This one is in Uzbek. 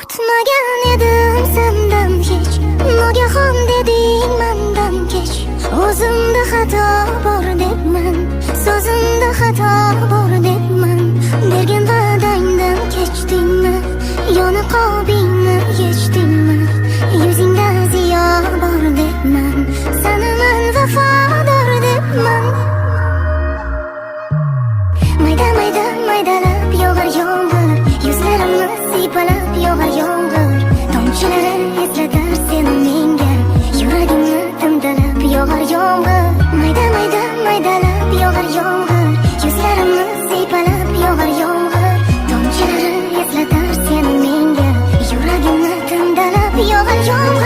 Kutmagan edim sendan hech, nogahon deding mendan kech. O'zimda xato bor debman, so'zimda xato bor debman. Bergan va'dangdan kechdingmi, yona qobingni yechdingmi? Yuzingda ziyo bor debman, sana men vafodor debman. Mayda mayda maydalab yog'ar yomg'ir, yuzlarimni siypalab yog'ar yomg'ir. Tomchilari eslatar seni menga, yuragimni timdalab yog'ar yomg'ir. Mayda mayda maydalab yog'ar yomg'ir, yuzlarimni siypalab yog'ar yomg'ir. Tomchilari eslatar seni menga, yuragimni timdalab yog'ar yomg'ir.